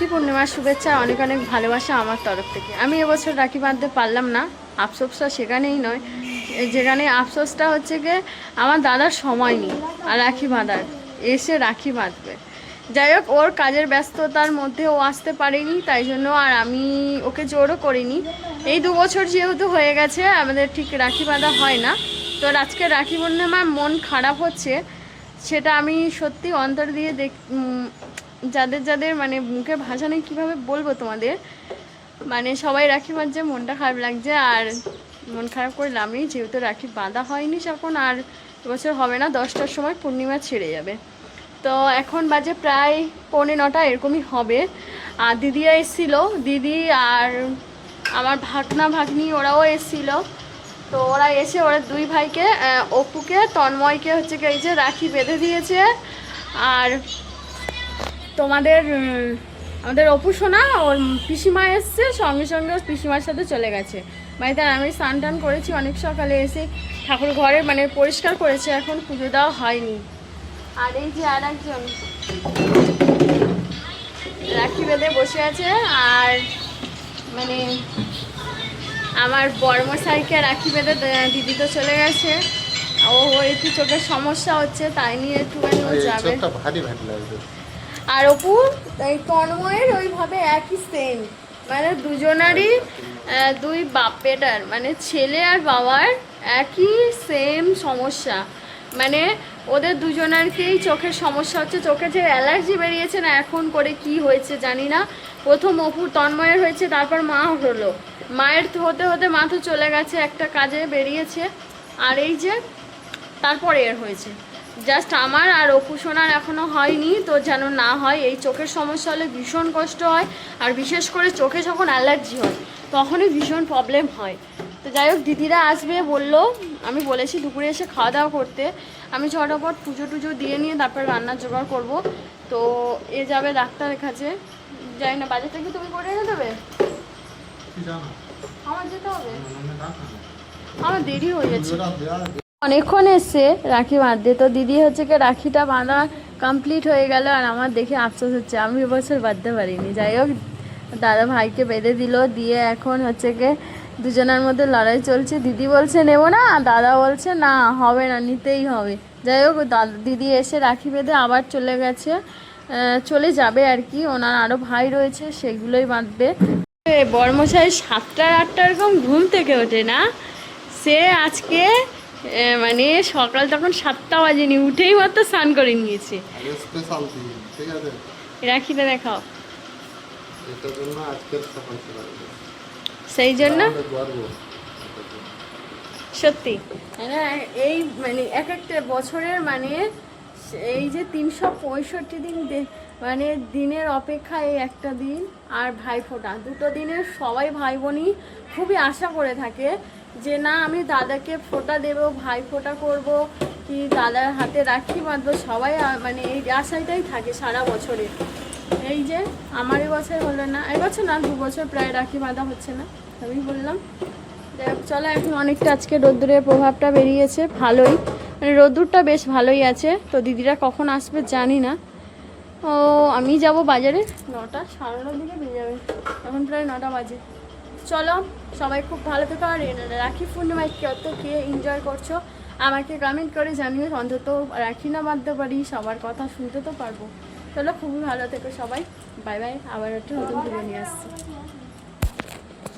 রাখি পূর্ণিমার শুভেচ্ছা, অনেক অনেক ভালোবাসা আমার তরফ থেকে। আমি এবছর রাখি বাঁধতে পারলাম না, আফসোসটা সেখানেই নয়, যেখানে আফসোসটা হচ্ছে গিয়ে আমার দাদার সময় নেই আর রাখি বাঁধার, এসে রাখি বাঁধবে। যাই হোক, ওর কাজের ব্যস্ততার মধ্যে ও আসতে পারেনি, তাই জন্য আর আমি ওকে জোরও করিনি। এই 2 বছর যেহেতু হয়ে গেছে আমাদের ঠিক রাখি বাঁধা হয় না, তো আজকে রাখি পূর্ণিমা মন খারাপ হচ্ছে, সেটা আমি সত্যি অন্তর দিয়ে যাদের যাদের মানে মুখে ভাষা নেই কীভাবে বলবো তোমাদের, মানে সবাই রাখি বাঁধছে, মনটা খারাপ লাগছে। আর মন খারাপ করে লাভ নেই, যেহেতু রাখি বাঁধা হয়নি এখন, আর এবছর হবে না, 10টার সময় পূর্ণিমা ছেড়ে যাবে। তো এখন বাজে প্রায় 8:45 এরকমই হবে। আর দিদিরা এসেছিলো, দিদি আর আমার ভাগনা ভাগ্নি ওরাও এসেছিলো। তো ওরা এসে ওরা 2 ভাইকে, অপুকে তন্ময়কে হচ্ছে কি এই যে রাখি বেঁধে দিয়েছে। আর আমাদের অপু সোনা ওর পিসিমা এসছে, সঙ্গে সঙ্গে ওর পিসিমার সাথে চলে গেছে বাড়িতে। আমি স্নান টান করেছি অনেক সকালে, এসে ঠাকুর ঘরে মানে পরিষ্কার করেছে, এখন পুজো দেওয়া হয়নি। আর এই যে আর একজন রাখি বেঁধে বসে আছে। আর মানে আমার বড়মশাইকে রাখি বেঁধে দিদি তো চলে গেছে, ও একটু চোখের সমস্যা হচ্ছে, তাই নিয়ে একটুখানি ও যাবে। আর অপু এই তন্ময়ের ওইভাবে একই সেম, মানে দুজনারই 2 বাপ বেটার, মানে ছেলে আর বাবার একই সেম সমস্যা। মানে ওদের দুজনারকেই চোখের সমস্যা হচ্ছে, চোখে যে অ্যালার্জি বেরিয়েছে না, এখন করে কি হয়েছে জানি না। প্রথম অপুর তন্ময়ের হয়েছে, তারপর মা হলো, মায়ের হতে হতে মা তো চলে গেছে, একটা কাজে বেরিয়েছে। আর এই যে তারপরে এর হয়েছে, জাস্ট আমার আর অপু সোনার এখনও হয়নি, তো যেন না হয়। এই চোখের সমস্যা হলে ভীষণ কষ্ট হয়, আর বিশেষ করে চোখে যখন অ্যালার্জি হয় তখনই ভীষণ প্রবলেম হয়। তো যাই হোক, দিদিরা আসবে বললো, আমি বলেছি দুপুরে এসে খাওয়া দাওয়া করতে। আমি ঝটপট পুজো টুজো দিয়ে নিয়ে তারপর রান্নার জোগাড় করব। তো এ যাবে ডাক্তারের কাছে, যাই না বাজার থেকে তুমি করে এনে দেবে, আমার যেতে হবে, আমার দেরি হয়ে গেছে। অনেকক্ষণ এসছে রাখি বাঁধতে, তো দিদি হচ্ছে কি রাখিটা বাঁধা কমপ্লিট হয়ে গেল, আর আমার দেখে আফসোস হচ্ছে আমি এবছর বাঁধতে পারিনি। যাই হোক, দাদা ভাইকে বেঁধে দিল, দিয়ে এখন হচ্ছে কি দুজনের মধ্যে লড়াই চলছে। দিদি বলছে নেবো না, দাদা বলছে না হবে না, নিতেই হবে। যাই হোক, দিদি এসে রাখি বেঁধে আবার চলে গেছে, চলে যাবে আর কি, ওনার আরও ভাই রয়েছে, সেগুলোই বাঁধবে। বড়মশাই 7টা 8টা এরকম ঘুম থেকে ওঠে না, সে আজকে মানে সকাল তখন 7টা বাজেনি, উঠেই মাত্র স্নান করে নিয়েছে। রাখিটা দেখাও, সেই জন্য সত্যি এই মানে এক একটা বছরের মানে এই যে 365 দিন মানে দিনের অপেক্ষা এই একটা দিন আর ভাইফোঁটা, 2টো দিনের সবাই ভাই বোনই খুবই আশা করে থাকে যে না আমি দাদাকে ফোঁটা দেবো, ভাই ফোঁটা করবো, কি দাদার হাতে রাখি বাঁধবো, সবাই মানে এই আশাটাই থাকে সারা বছরে। এই যে আমার এবছর হলো না, এবছর না 2 বছর প্রায় রাখি বাঁধা হচ্ছে না, আমি বললাম। চলো, এখন অনেকটা আজকে রোদ্দুরের প্রভাবটা বেরিয়েছে ভালোই, মানে রোদ্দুরটা বেশ ভালোই আছে। তো দিদিরা কখন আসবে জানি না। ও আমি যাব বাজারে 9টা 9:30 দিকে বেরিয়ে যাবে, এখন প্রায় 9টা বাজে। চলো, সবাই খুব ভালো থেকো। আর রাখি পূর্ণিমায় কত কে এনজয় করছো আমাকে কমেন্ট করে জানিও, অন্তত রাখি না বাঁধতে পারি, সবার কথা শুনতে তো পারবো। চলো, খুবই ভালো থেকো সবাই, বাই বাই। আবার একটা নতুন ভিডিও নিয়ে আসছি।